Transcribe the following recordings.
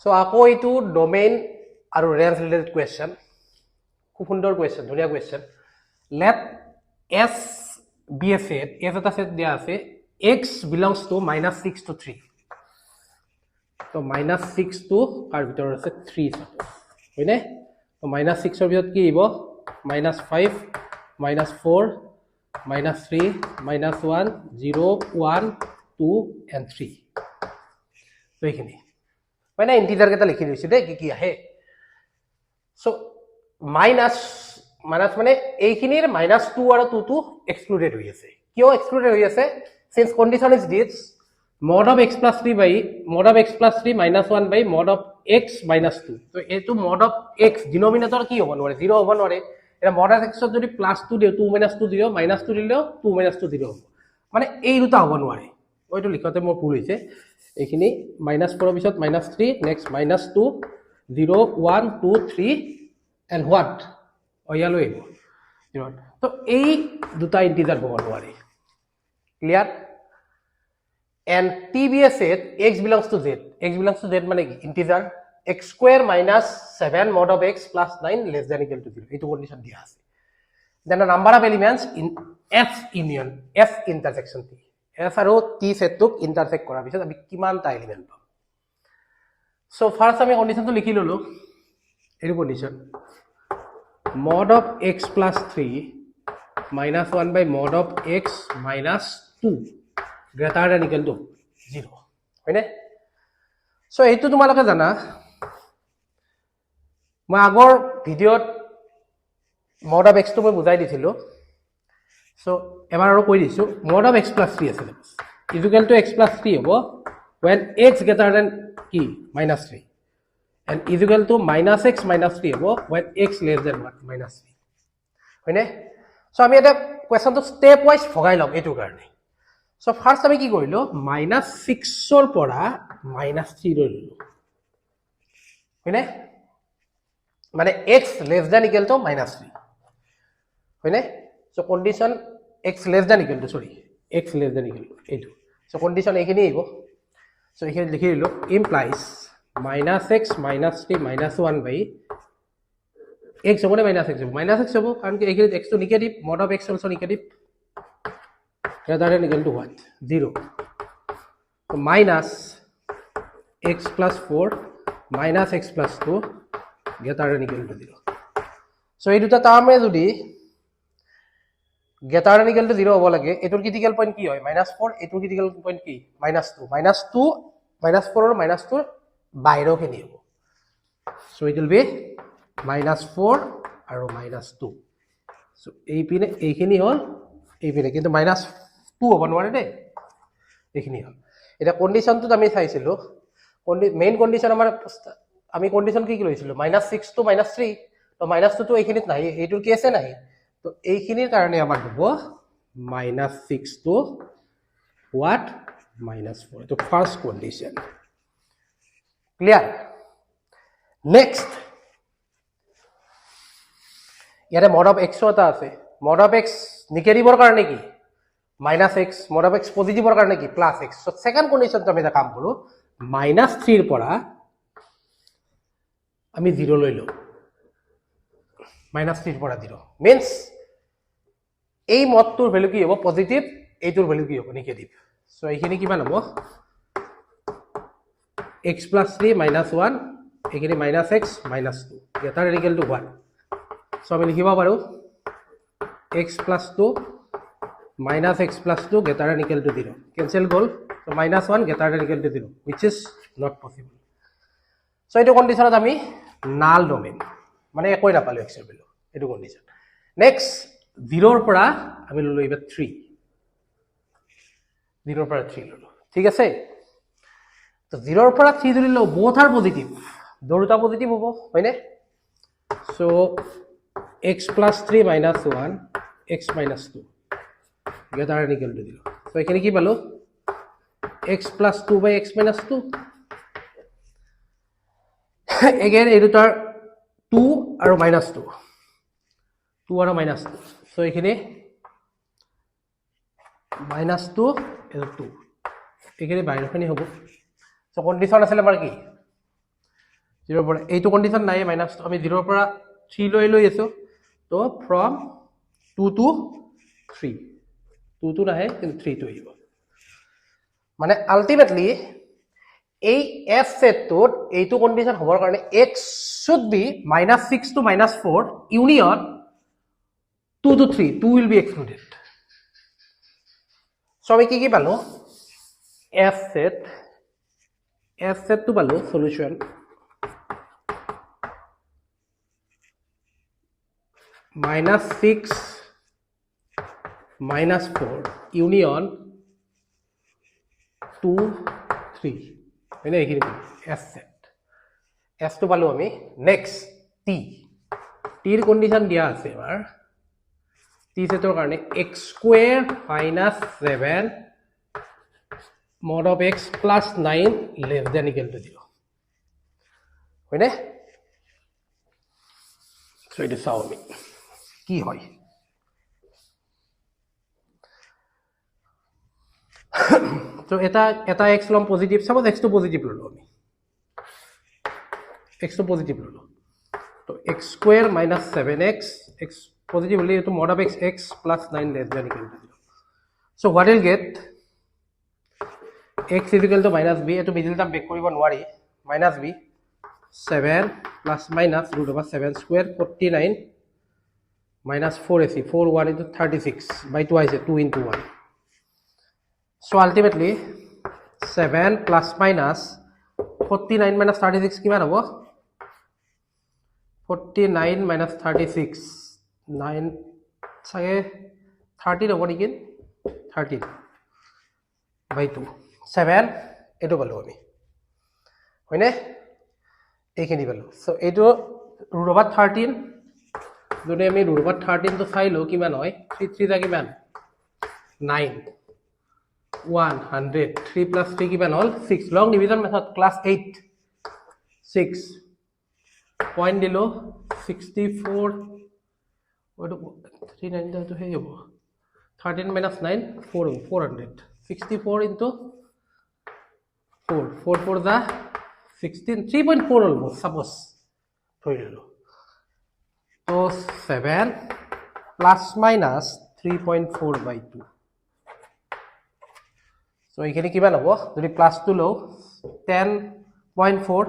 so আকৌ এইটো domain আৰু ৰেঞ্জ ৰিলেটেড কোৱেশ্চন খুব সুন্দৰ কোৱেশ্চন ধুনীয়া কোৱেশ্চন লেট এস বি এ সেট এস এটা সেট দিয়া আছে x belongs to -6 to 3 তো -6 to কাৰ ভিতৰত আছে 3 suppose হয়নে তো -6 ৰ ভিতৰত কি আহিব -5 -4 -3 -1 0 1 2 and 3 তো এইখিনি মানে ইন্টিজাৰ কেইটা লিখি দিছে দেই কি আহে সো মাইনাস মানে এইখিনিৰ -2 আৰু 2 টো এক্সক্লুডেড হৈ আছে কিয় এক্সক্লুডেড হৈ আছে since condition is this mod of x plus 3 by mod of x plus 3 minus 1 by mod of x minus 2 so etu mod of x denominator ki hobo nore 0 hobo nore eta mod of x jodi plus 2 diyo 2 minus 2 diyo minus 2 dileও 2 minus 2 diyo মানে এই দুটা hobo nore ওইটো লিখতে মোৰ ভুল হৈছে এইখিনি -4 পিছত -3 next -2 0 1 2 3 and what oyalo ebo তো এই দুটা integer hobo nore clear and TBS set x belongs to z x belongs to z মানে কি integer x square minus 7 mod of x plus 9 less than equal to 0 এইটো condition দিয়া আছে then the number of elements in f union f intersection t f আৰু t set টোক intersect কৰাৰ পিছত আমি কিমানটা এলিমেন্ট পাম so first আমি কন্ডিশনটো লিখি ললো এইটো condition mod of x plus 3 minus 1 by mod of x minus 2 greater than equal to 0 হয়নে সো এইটো তোমালোকে জানা মই আগৰ ভিডিওত mod of x টো মই বুজাই দিছিলো সো এবাৰ আৰু কৈ দিছো mod of x plus 3 আছে is equal to x plus 3 হ'ব when x greater than কি -3 and is equal to -x minus 3 হ'ব when x less than what -3 হয়নে সো আমি এটা কোৱেশ্চনটো স্টেপ ওয়াইজ ভগাই লম এইটো কাৰণে So first আমি কি কৰিলো -6 ৰ পৰা -3 লৈ ললো হয়নে মানে x less than equal to -3 হয়নে so condition x less than equal to sorry x less than equal to এইটো so condition এইখিনি আহিব so এইখিনি লিখি দিলো implies -x -3 -1 by x হ'ব নে -x হ'ব -x হ'ব কাৰণ কি এইখিনি x টো negative mod of x also negative rather than equal to what 0 so minus x plus 4 minus x plus 2 greater than equal to 0 so এই দুটা টার্মে যদি greater than equal to 0 হ'ব লাগে এটোৰ ক্ৰিটিক্যাল পয়েন্ট কি হয় -4 এটোৰ ক্ৰিটিক্যাল পয়েন্ট কি -2 -2 -4 আৰু -2 বাইৰো খিনি হ'ব so it will be -4 আৰু -2 so এই পিনে এইখিনি হল এই পিনে কিন্তু -2 হ'ব নোৱাৰে দেই এইখিনি হল এটা কন্ডিশনটো আমি চাইছিলো মেইন কন্ডিশন আমাৰ আমি কন্ডিশন কি লৈছিলো -6 to -3 তো -2 তো এইখিনিত নাই এইটোৰ কি আছে নাই তো এইখিনিৰ কাৰণে আমাৰ হ'ব -6 to what -4 তো ফাৰ্স্ট কন্ডিশন ক্লিয়াৰ নেক্সট ইয়াৰে mod of x এটা আছে mod of x নিগেটিভৰ কাৰণে কি -x mod of x পজিটিভৰ কাৰণে কি +x সো সেকেন্ড কন্ডিশনটো আমি এটা কাম কৰো -3 ৰ পৰা আমি 0 লৈ লও -3 ৰ পৰা 0 means এই মডটোৰ ভ্যালু কি হ'ব পজিটিভ এইটোৰ ভ্যালু কি হ'ব নিগেটিভ সো এইখিনি কিমান হ'ব x + 3 -1 এইখিনি -x -2 greater than equal to 1 so আমি লিখিব পাৰো x + 2 -x + 2 greater than equal to 0 cancel goal so -1 greater than equal to 0 which is not possible so এইটো কন্ডিশনত আমি নাল ডোমেইন মানে একোই নাপালো x এর ভ্যালু এইটো কন্ডিশন নেক্সট 0 ৰ পৰা আমি ললো এবাৰ 3 0 ৰ পৰা 3 ললো ঠিক আছে তো 0 ৰ পৰা 3 ধৰিলো both are positive দুটা পজিটিভ হ'ব হয়নে so x + 3 - 1 x - 2 greater than equal to 0 so এখানে কি পালো x + 2 / x - 2 again এই দুটাৰ 2 আৰু -2 2 আৰু -2 so এখানে -2 আৰু 2 এখানে বাইৰেখানি হ'ব so কন্ডিশন আছিল আমাৰ কি 0 পৰা এইটো কন্ডিশন নাই মাইনাস আমি 0 পৰা 3 লৈ আছো তো from 2 to 3 2 to নাহে কিন্তু 3 to আহিব মানে আলটিমেটলি এই f set টোত এইটো কন্ডিশন হবৰ কাৰণে x should be -6 to -4 union 2 to 3 2 will be excluded so আমি কি পালো f set to পালো solution -6 -4 union 2 3 মানে এইখিনি s set s to পালো আমি next t এর কন্ডিশন দিয়া আছে এবাৰ t সেটৰ কাৰণে x square minus 7 mod of x plus 9 less than equal to 0 হয়নে সো এটা চাও আমি কি হয় তো এটা x লম positive suppose x to positive ললো আমি x to পজিটিভ ললো তো x square minus 7x x positive হলে তো mod of x x plus 9 less than equal to 0 so what will get x is equal to minus b এটো middle term back কৰিব নোৱাৰি minus b 7 plus minus root over 7 square 49 minus 4ac 4 1 into 36 by 2 is 2 into 1 so ultimately 7 plus minus 49 minus 36 কিমান হ'ব 49 minus 36 9 চাগে 30 হ'ব নেকি 30 by 2 7 এটো পালো আমি হয়নে এইখিনি পালো সো এটো root over 13 যদি আমি root over 13 তো চাইলো কিমান হয় 3 3 যা কিমান 9 100 3 plus 3 কিমান হল 6 long division method class 8 6 point দিলো 64 ওটো 39 তো হে হ'ব 13 minus 9 4 400 64 into 4 4 4 the 16 3.4 almost suppose ধৰি ললো তো 7 plus minus 3.4 by 2 so এখানে কিমান হ'ব যদি প্লাস 2 লও 10.4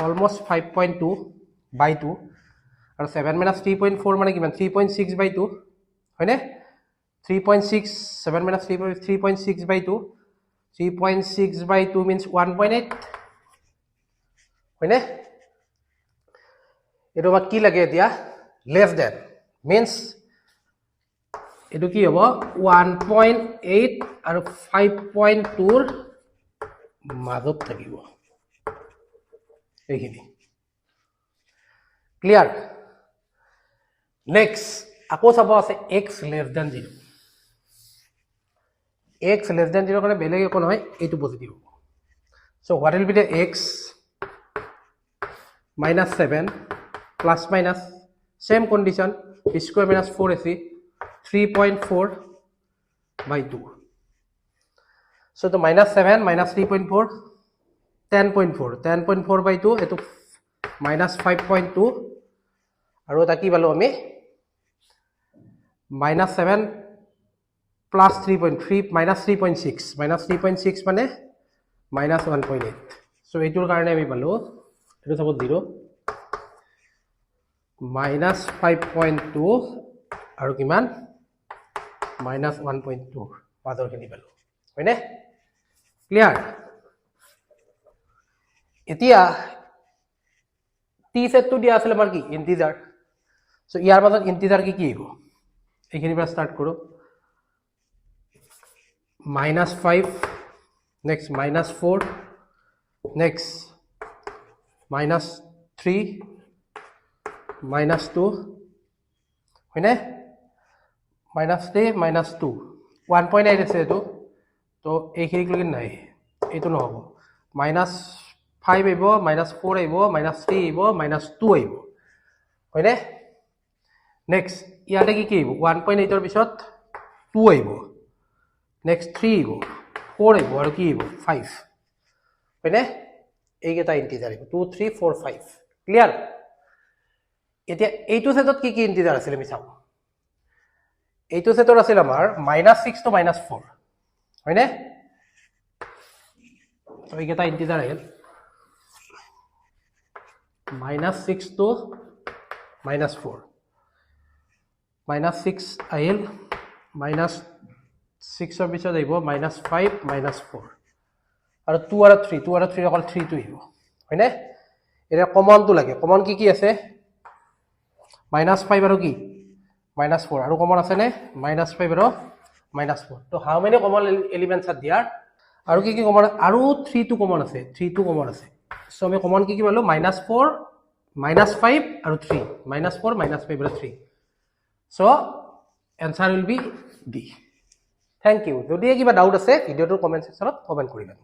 almost 5.2 by 2 আৰু 7 minus 3.4 মানে কিমান 3.6 by 2 হয়নে 3.6 7 minus 3.6 by 2 3.6 by 2 means 1.8 হয়নে এটো বা কি লাগে এতিয়া less than means এটো কি হ'ব 1.8 আৰু 5.2 ৰ মাজত থাকিব এইখিনি ক্লিয়াৰ নেক্সট আকৌ চাব আছে x less than 0 x less than 0 কাৰণে বেলেগ একো নহয় এইটো পজিটিভ হ'ব so what will be the x minus 7 plus minus same condition b square minus 4ac 3.4 by 2 so the minus 7 minus 3.4 10.4 by 2 eto minus 5.2 আৰু এটা কি পালো আমি minus 7 plus 3.3 minus 3.6 মানে minus 1.8 so এইটোৰ কাৰণে আমি পালো এটো সব 0 minus 5.2 আৰু কিমান minus 1.2 মাজৰ খিনি পালো হয়নে ক্লিয়াৰ এতিয়া t সেট টু দিয়া আছিল আমাৰ কি ইন্টিজাৰ সো ইয়াৰ মাজত ইন্টিজাৰ কি হ'ব এইখিনি পৰা স্টাৰ্ট কৰো -5 next -4 next -3 -2 হয়নে -3 -2 1.8 আছে এটো তো এইখিনি কি নাই এটো নহব -5 আহিব -4 আহিব -3 আহিব -2 আহিব হয়নে নেক্সট ইয়াতে কি আহিব 1.8 ৰ পিছত 2 আহিব নেক্সট 3 আহিব 4 আহিব আৰু কি আহিব 5 হয়নে এইকেইটা ইণ্টিজাৰ 2 3 4 5 ক্লিয়াৰ এতিয়া এইটো সেটত কি কি ইণ্টিজাৰ আছিল আমি চাওঁ এইটো সেটত আছিল আমাৰ -6 to -4 হয়নে তো এইকেইটা ইণ্টিজাৰ আহিল -6 to -4 -6 আহিল -6 ৰ পিছত আহিব -5 -4 আৰু 2 আৰু 3 2 আৰু 3 অকল 3 টো আহিব হয়নে এটা কমনটো লাগে কমন কি আছে -5 আৰু কি -4 আৰু কমন আছে নে -5 আৰু -4 তো হাউ মেনি কমন এলিমেন্টস আৰ দিয়াৰ আৰু কি কমন আৰু 3 টো কমন আছে 3 টো কমন আছে সো আমি কমন কি পালো -4 -5 আৰু 3 -4 -5 আৰু 3 so answer will be D thank you যদি কিবা ডাউট আছে ভিডিওটোৰ কমেন্ট সেকশনত কমেন্ট কৰিবা